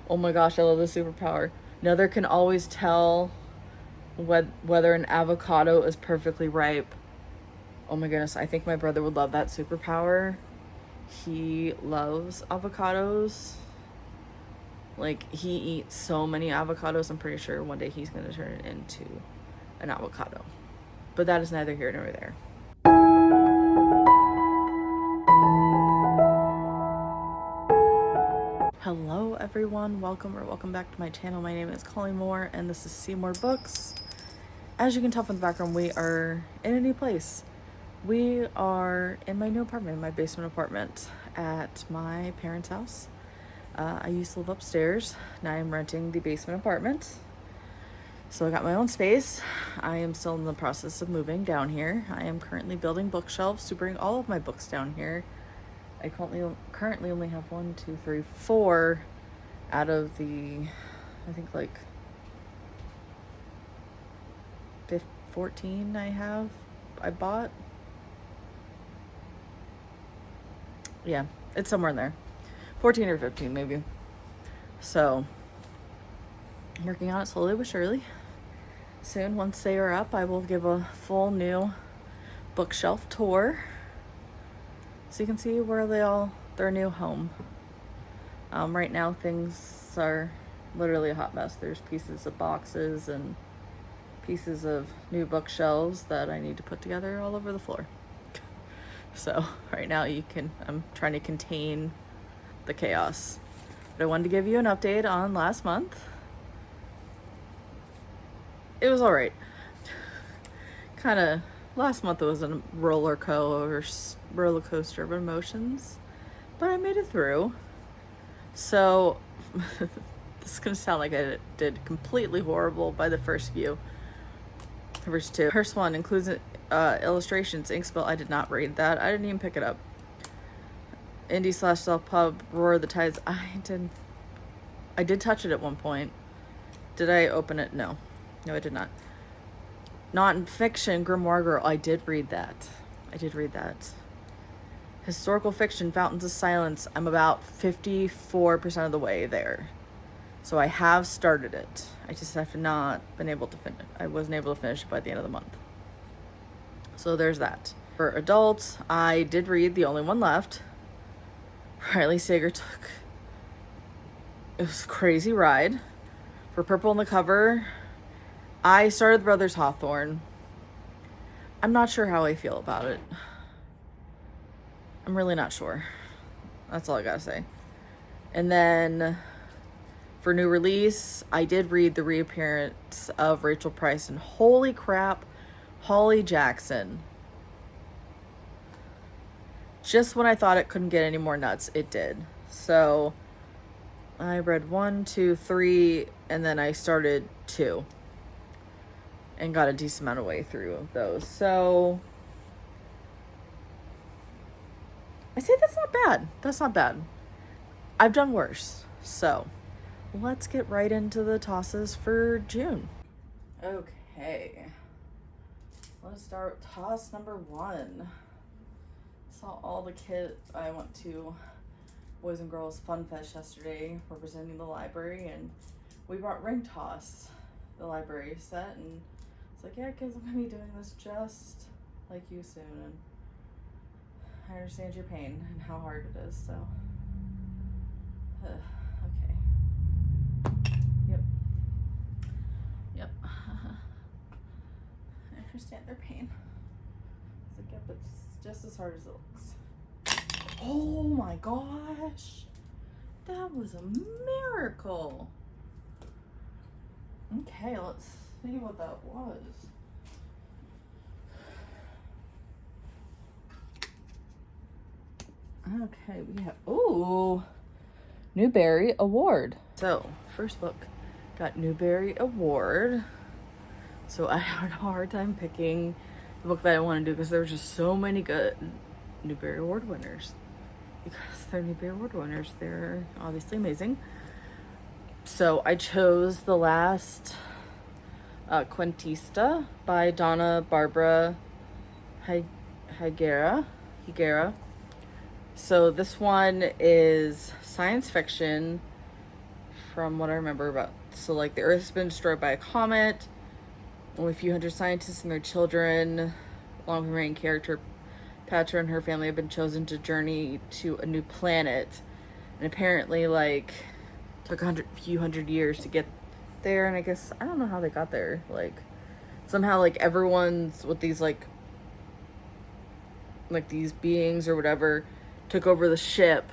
Oh my gosh, I love the superpower. Another can always tell whether an avocado is perfectly ripe. Oh my goodness, I think my brother would love that superpower. He loves avocados. Like, he eats so many avocados, I'm pretty sure one day he's going to turn it into an avocado. But that is neither here nor there. Hello everyone, welcome back to my channel. My name is Cmoore and this is Cmoore-Books. As you can tell from the background, we are in a new place. We are in my new apartment, my basement apartment at my parents' house. I used to live upstairs. Now I'm renting the basement apartment. So I got my own space. I am still in the process of moving down here. I am currently building bookshelves to bring all of my books down here. I currently only have 4 out of the, I think like 14 I bought. Yeah, it's somewhere in there. 14 or 15 maybe. So I'm working on it slowly but surely. Soon, once they are up, I will give a full new bookshelf tour so you can see where their new home. Right now things are literally a hot mess. There's pieces of boxes and pieces of new bookshelves that I need to put together all over the floor. So right now I'm trying to contain the chaos. But I wanted to give you an update on last month. It was alright. Last month it was a roller coaster of emotions, but I made it through. So this is gonna sound like I did completely horrible by the first few. First two. First one includes illustrations, ink spill. I did not read that. I didn't even pick it up. Indie/self-pub, Roar the Tides. I did touch it at one point. Did I open it? No, I did not. Non-fiction, Grimoire Girl. I did read that. Historical fiction, Fountains of Silence. I'm about 54% of the way there. So I have started it. I just have not been able to finish. I wasn't able to finish it by the end of the month. So there's that. For adults, I did read the only one left. Riley Sager took. It was a crazy ride. For Purple on the Cover, I started Brothers Hawthorne. I'm not sure how I feel about it. I'm really not sure. That's all I gotta say. And then for new release, I did read the reappearance of Rachel Price, and holy crap, Holly Jackson. Just when I thought it couldn't get any more nuts, it did. So I read 1, 2, 3, and then I started 2 and got a decent amount of way through those. So I say that's not bad. I've done worse. So let's get right into the tosses for June. Okay, let's start with toss number 1. Saw all the kids. I went to Boys and Girls Fun Fest yesterday representing the library, and we brought ring toss, the library set, and it's like, yeah kids, I'm gonna be doing this just like you soon, and I understand your pain and how hard it is. So okay, yep I understand their pain. It's like, yep, it's just as hard as it looks. Oh my gosh, that was a miracle. Okay, let's see what that was. Okay, we have, Newbery Award. So, first book got Newbery Award. So I had a hard time picking the book that I want to do because there were just so many good Newbery Award winners. Because they're Newbery Award winners, they're obviously amazing. So I chose The Last Quintista by Donna Barbara Higuera. So this one is science fiction from what I remember about, so like the Earth has been destroyed by a comet. Only a few hundred scientists and their children, along with the main character, Patra and her family, have been chosen to journey to a new planet. And apparently, like, took a few hundred years to get there. And I guess, I don't know how they got there. Like, somehow, like, everyone's with these, like these beings or whatever took over the ship,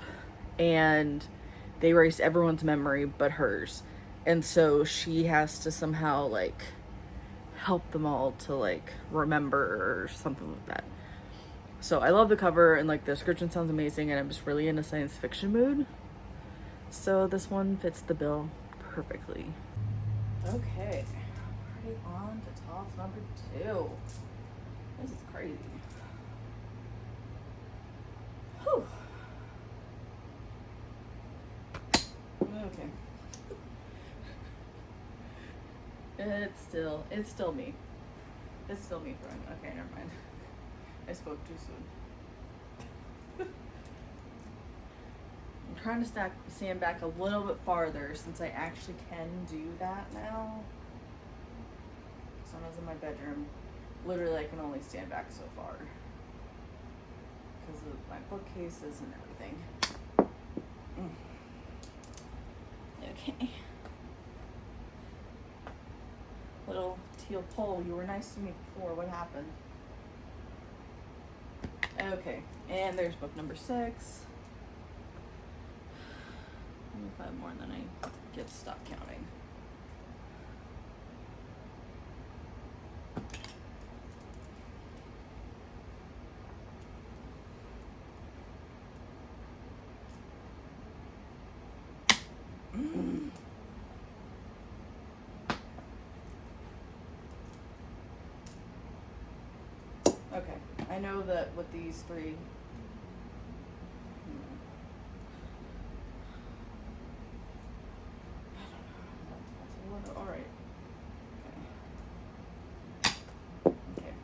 and they erased everyone's memory but hers. And so she has to somehow, like, help them all to, like, remember or something like that. So I love the cover, and like the description sounds amazing, and I'm just really in a science fiction mood. So this one fits the bill perfectly. Okay, already on to toss number 2. This is crazy. Whew. Okay. It's still me. It's still me throwing. Okay, never mind. I spoke too soon. I'm trying to stand back a little bit farther since I actually can do that now. So when I was in my bedroom, literally I can only stand back so far because of my bookcases and everything. Okay. Little teal pole, you were nice to me before. What happened? Okay, and there's book number 6. Maybe 5 more, and then I get to stop counting. Okay, I know that with these 3, all right. Okay.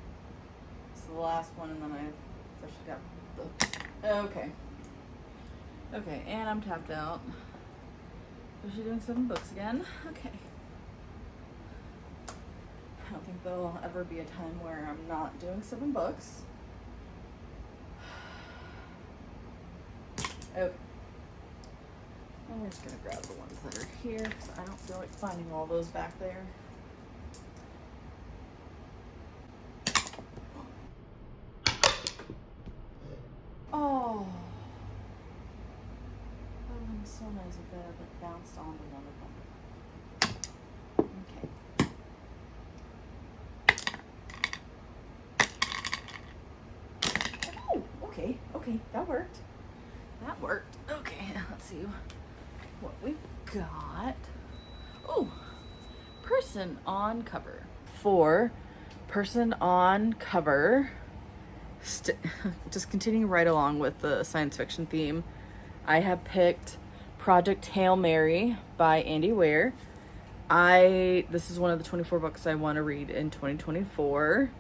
It's the last one, and then I've officially got the. Okay. Okay, and I'm tapped out. Is she doing 7 books again? Okay. I don't think there'll ever be a time where I'm not doing 7 books. Okay. And we're just gonna grab the ones that are here because I don't feel like finding all those back there. Oh. That would have been so nice if it had like bounced onto one of them. Okay. Oh, okay, that worked. That worked. Okay, let's see what we've got. Oh, person on cover. For person on cover, just continuing right along with the science fiction theme, I have picked Project Hail Mary by Andy Weir. This is one of the 24 books I want to read in 2024.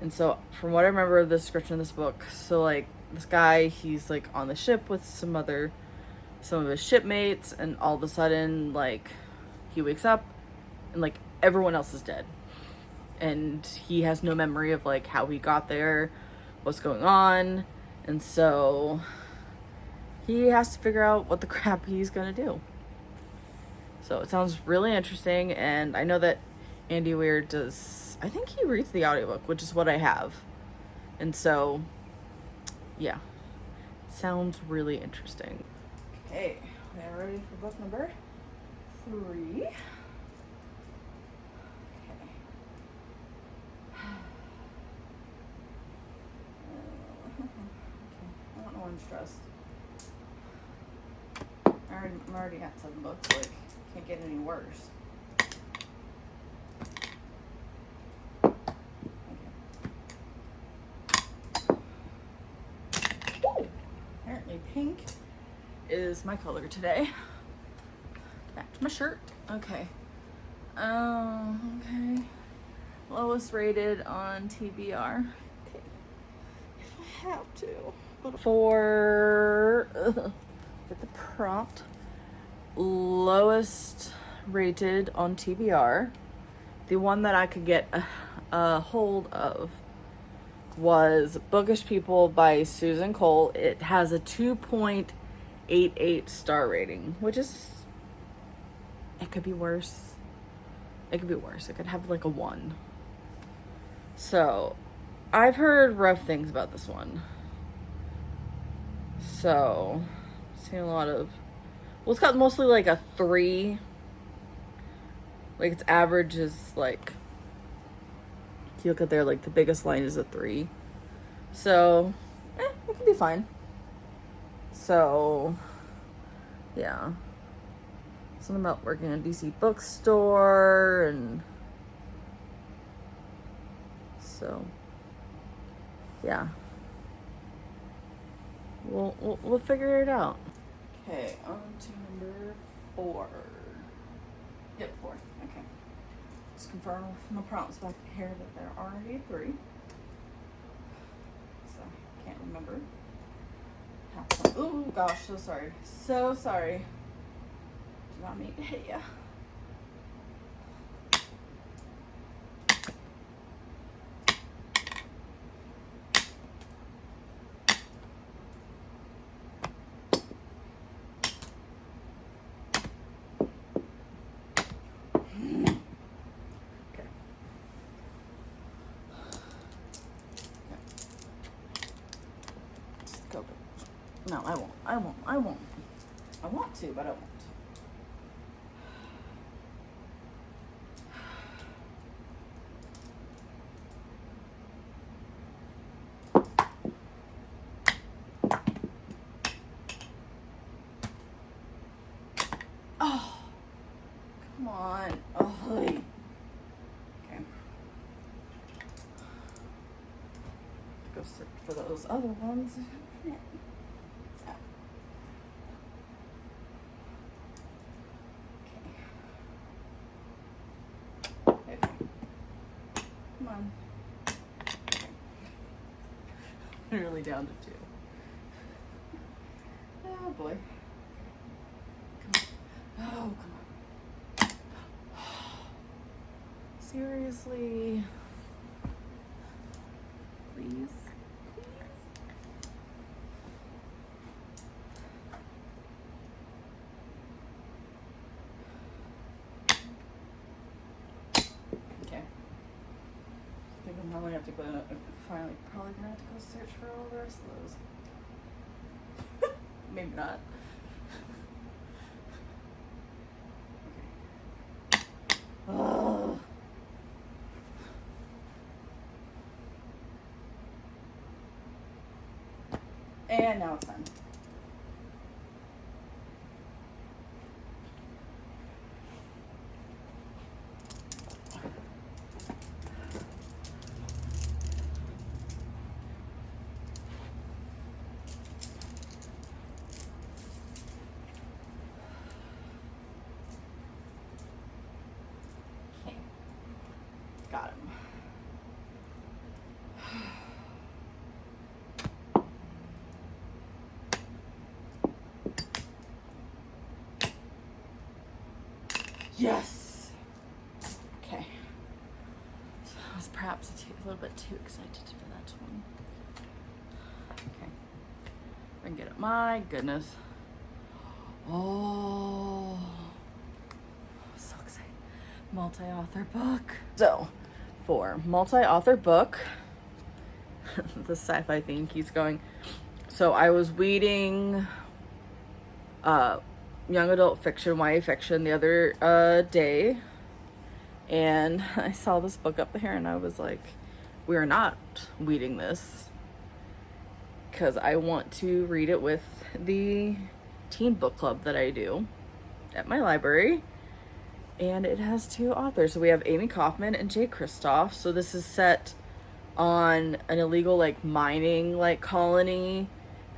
And so from what I remember of the description of this book, so like this guy, he's like on the ship with some of his shipmates, and all of a sudden like he wakes up and like everyone else is dead. And he has no memory of like how he got there, what's going on. And so he has to figure out what the crap he's gonna do. So it sounds really interesting, and I know that Andy Weir I think he reads the audiobook, which is what I have. And so, yeah, sounds really interesting. Okay, we are ready for book number 3. Okay. I don't know why I'm stressed. I'm already at 7 books, like, can't get any worse. Apparently pink is my color today. Match my shirt. Okay. Okay. Lowest rated on TBR. Okay. If I have to. But for get the prompt. lowest rated on TBR. The one that I could get a hold of was Bookish People by Susan Cole. It has a 2.88 star rating, which is, it could be worse. It could be worse. It could have like a 1. So, I've heard rough things about this one. So, seen a lot of, well, it's got mostly like a 3. Like, its average is like, if you look at there, like the biggest line is a 3. So, it could be fine. So, yeah. Something about working in a DC bookstore, and so, yeah. We'll figure it out. Okay, on to number 4. Yep, 4. Okay. Just confirm from the prompts back here that there are already 3. So, can't remember. Oh gosh, so sorry. So sorry. Did not mean to hit ya. No, I won't. I want to, but I won't. Oh, come on. Oh, okay. Go search for those other ones in a minute. Come on. Okay. Really down to 2. Oh boy. Come on. Oh, come on. Seriously. Please. I'm probably have to go. Finally, probably gonna have to go search for all the rest of those. Maybe not. Okay. Oh. And now it's done. Got him. Yes. Okay. So I was perhaps a little bit too excited for that one. Okay. I can get it. My goodness. Oh. So excited. Multi-author book. So, for multi-author book, the sci-fi theme keeps going. So I was reading young adult fiction, YA fiction the other day, and I saw this book up there and I was like, we are not reading this because I want to read it with the teen book club that I do at my library. And it has 2 authors. So we have Amy Kaufman and Jay Kristoff. So this is set on an illegal like mining like colony,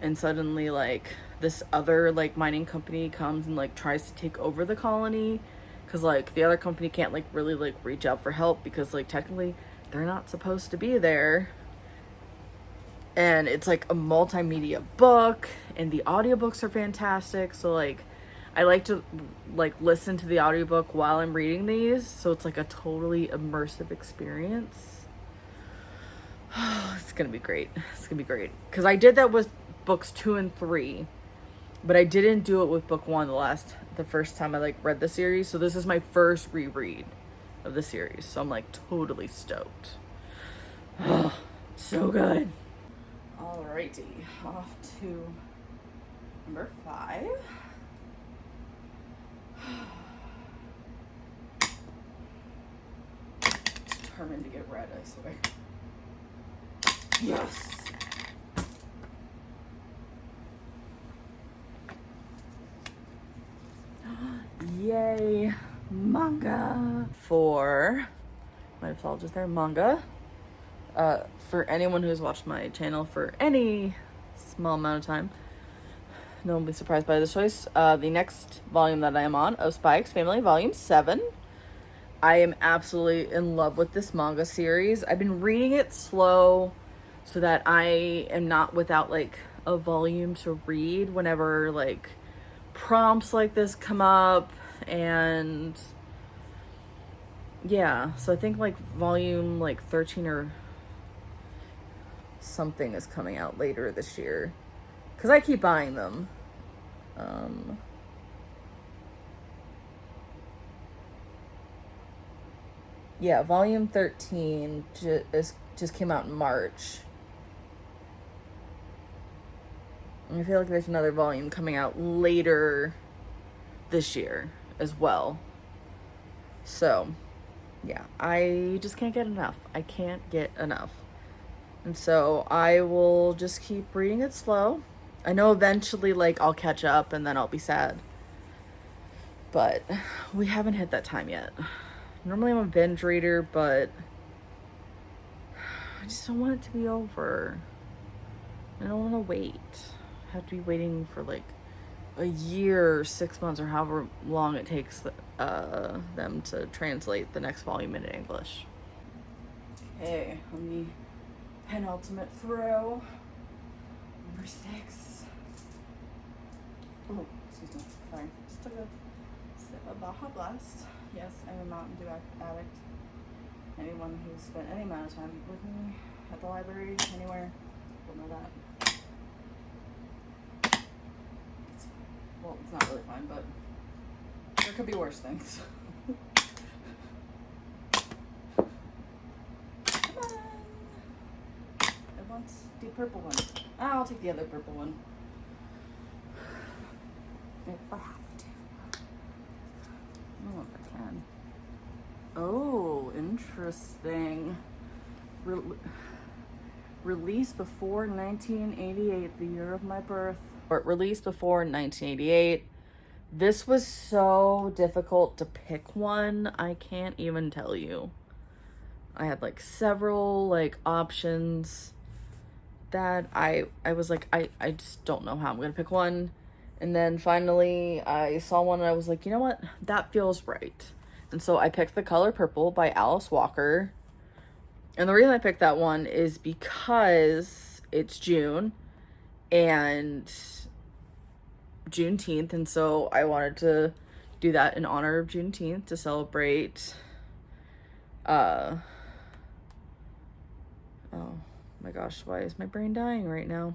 and suddenly like this other like mining company comes and like tries to take over the colony, because like the other company can't like really like reach out for help because like technically they're not supposed to be there. And it's like a multimedia book, and the audiobooks are fantastic. So like I like to like listen to the audiobook while I'm reading these, so it's like a totally immersive experience. It's gonna be great. It's gonna be great. Because I did that with books 2 and 3, but I didn't do it with book 1 the first time I like read the series. So this is my first reread of the series. So I'm like totally stoked. Oh, so good. Alrighty, off to number 5. Determined to get red, I swear. Yes. Yay, manga. Might as well just there, manga. For anyone who's watched my channel for any small amount of time, no one will be surprised by this choice. The next volume that I am on, of Spy X Family, Volume 7. I am absolutely in love with this manga series. I've been reading it slow so that I am not without like a volume to read whenever like prompts like this come up. And yeah, so I think like volume like 13 or something is coming out later this year because I keep buying them. Yeah, volume 13 just came out in March. And I feel like there's another volume coming out later this year as well. So, yeah, I just can't get enough. I can't get enough. And so I will just keep reading it slow. I know eventually, like, I'll catch up and then I'll be sad. But we haven't hit that time yet. Normally I'm a binge reader, but I just don't want it to be over. I don't want to wait. I have to be waiting for like a year, 6 months, or however long it takes them to translate the next volume into English. Okay, on the penultimate throw, number 6. Oh, excuse me. Sorry. Just took a sip of Baja Blast. Yes, I'm a Mountain Dew addict. Anyone who's spent any amount of time with me at the library, anywhere, will know that. Well, it's not really fine, but there could be worse things. Come on. It wants the purple one. I'll take the other purple one. If I have to. I don't know if I can. Oh, interesting. Released before 1988, the year of my birth. Released before 1988. This was so difficult to pick one. I can't even tell you. I had like several like options that I was like, I just don't know how I'm gonna pick one. And then finally I saw one and I was like, you know what? That feels right. And so I picked The Color Purple by Alice Walker. And the reason I picked that one is because it's June and Juneteenth, and so I wanted to do that in honor of Juneteenth to celebrate oh my gosh, why is my brain dying right now?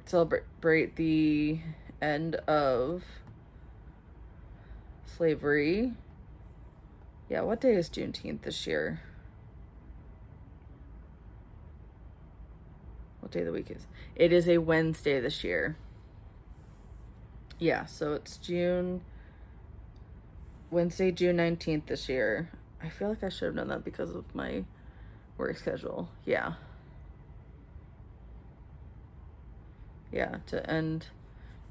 Celebrate the end of slavery. Yeah, what day is Juneteenth this year? What day of the week is? It is a Wednesday this year. Yeah, so it's Wednesday, June 19th this year. I feel like I should have known that because of my work schedule. Yeah. Yeah, to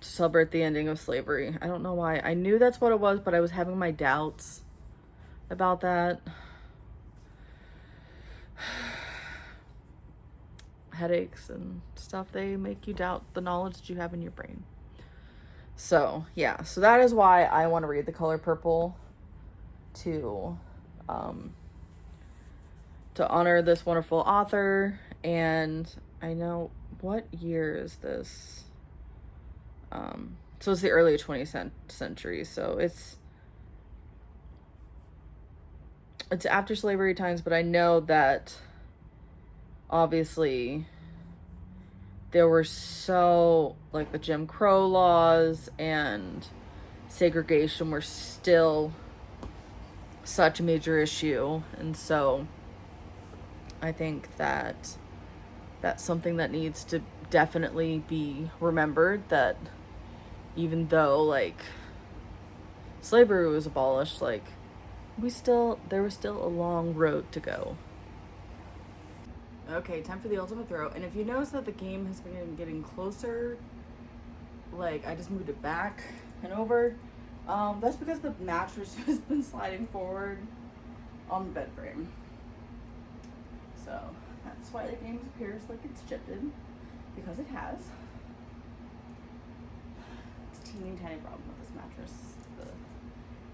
celebrate the ending of slavery. I don't know why. I knew that's what it was, but I was having my doubts about that. Headaches and stuff, they make you doubt the knowledge that you have in your brain. So yeah, so that is why I want to read The Color Purple to honor this wonderful author. And I know, what year is this? So it's the early 20th century. So it's after slavery times, but I know that obviously there were like the Jim Crow laws and segregation were still such a major issue. And so I think that that's something that needs to definitely be remembered, that even though like slavery was abolished, like there was still a long road to go. Okay, time for the ultimate throw. And if you notice that the game has been getting closer, like I just moved it back and over, that's because the mattress has been sliding forward on the bed frame. So that's why the game appears like it's shifted, because it has. It's a teeny tiny problem with this mattress. The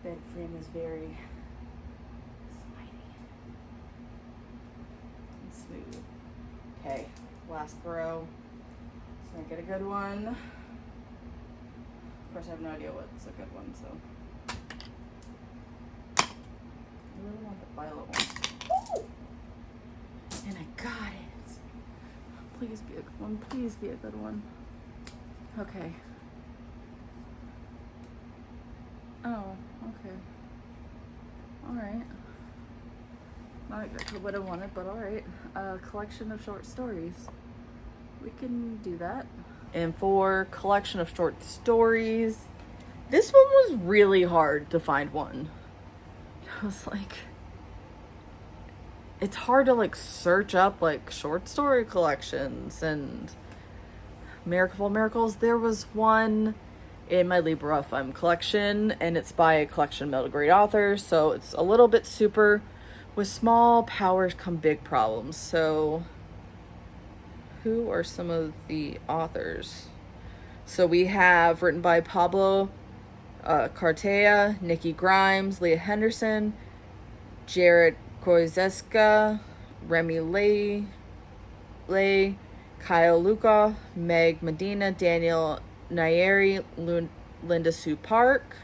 bed frame is very slidey and smooth. Okay, last throw. So I get a good one. Of course, I have no idea what's a good one, so. I really want the violet one. Ooh! And I got it. Please be a good one. Please be a good one. Okay. Oh, okay. Alright. Not exactly what I wanted, but alright. A collection of short stories. We can do that. And for collection of short stories, this one was really hard to find one. I was like, it's hard to like search up like short story collections and Miracle Miracles. There was one in my Libra collection, and it's by a collection of middle grade authors, so it's a little bit super. With small powers come big problems. So who are some of the authors? So we have written by Pablo Cartea, Nikki Grimes, Leah Henderson, Jared Koizeska, Remy Lay, Kyle Luca, Meg Medina, Daniel Nayeri, Linda Sue Park,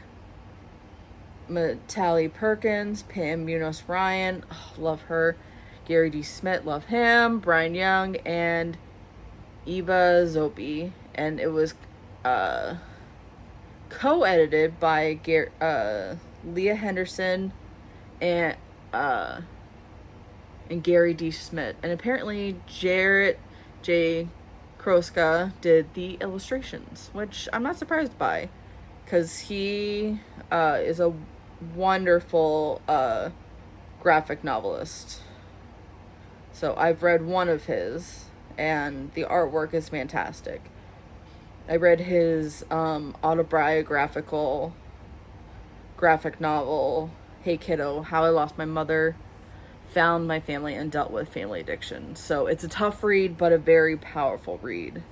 Tally Perkins, Pam Munoz Ryan, love her, Gary D. Smith, love him, Brian Young, and Eva Zopi. And it was co-edited by Leah Henderson and Gary D. Smith. And apparently Jarrett J. Kroska did the illustrations, which I'm not surprised by, because he is a wonderful graphic novelist. So I've read one of his, and the artwork is fantastic. I read his autobiographical graphic novel, Hey Kiddo, How I Lost My Mother, Found My Family, and Dealt with Family Addiction. So it's a tough read, but a very powerful read.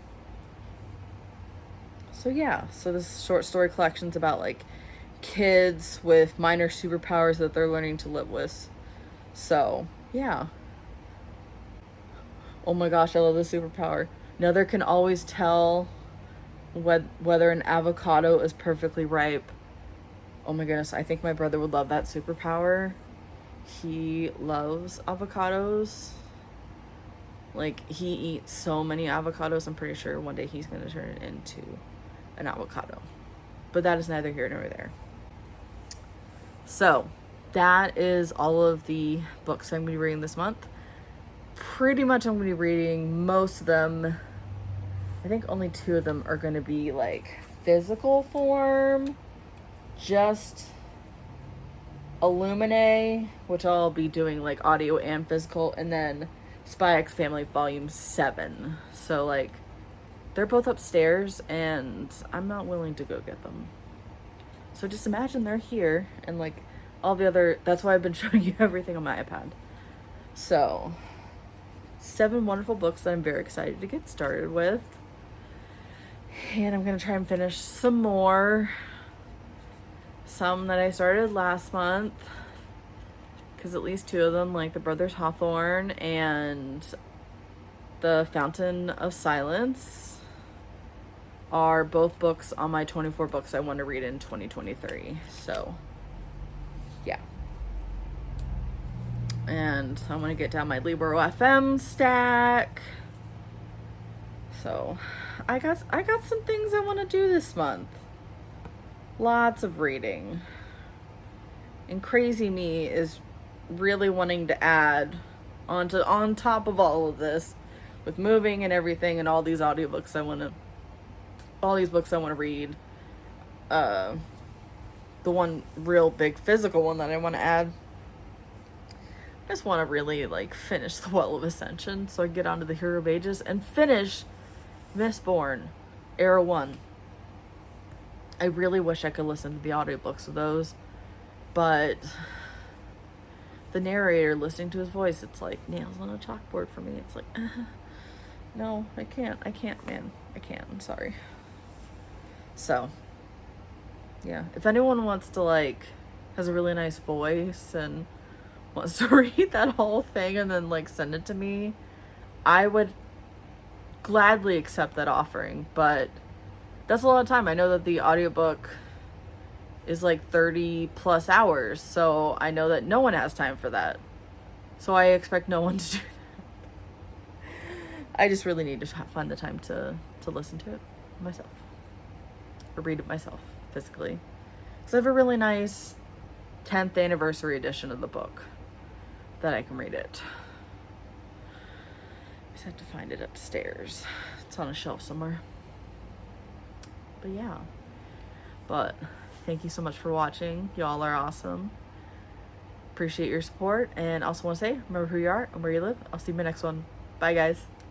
So yeah, so this short story collection's about like kids with minor superpowers that they're learning to live with. So yeah. Oh my gosh, I love this superpower. Another can always tell whether an avocado is perfectly ripe. Oh my goodness, I think my brother would love that superpower. He loves avocados. Like, he eats so many avocados, I'm pretty sure one day he's going to turn it into an avocado. But that is neither here nor there. So, that is all of the books I'm going to be reading this month. Pretty much I'm going to be reading most of them. I think only 2 of them are going to be like physical form. Just Illuminae, which I'll be doing like audio and physical, and then Spy X Family Volume 7. So like, they're both upstairs and I'm not willing to go get them. So just imagine they're here, and like all the other, that's why I've been showing you everything on my iPad. So 7 wonderful books that I'm very excited to get started with. And I'm going to try and finish some more. Some that I started last month, because at least 2 of them, like The Brothers Hawthorne and The Fountain of Silence, are both books on my 24 books I want to read in 2023. So, yeah. And I want to get down my Libro FM stack. So, I got some things I want to do this month. Lots of reading. And crazy me is really wanting to add on top of all of this, with moving and everything and all these audiobooks all these books I want to read. The one real big physical one that I want to add, I just want to really like finish the Well of Ascension so I get onto the Hero of Ages and finish Mistborn Era 1. I really wish I could listen to the audiobooks of those, but the narrator, listening to his voice, it's like nails on a chalkboard for me. It's like, no, I can't, man. I can't. I'm sorry. So, yeah. If anyone wants to, like, has a really nice voice and wants to read that whole thing and then, like, send it to me, I would gladly accept that offering. But that's a lot of time. I know that the audiobook is like 30 plus hours, so I know that no one has time for that. So I expect no one to do that. I just really need to find the time to listen to it myself. Or read it myself, physically. Because I have a really nice 10th anniversary edition of the book that I can read it. I just have to find it upstairs. It's on a shelf somewhere. But yeah. But thank you so much for watching. Y'all are awesome. Appreciate your support. And also want to say, remember who you are and where you live. I'll see you in my next one. Bye, guys.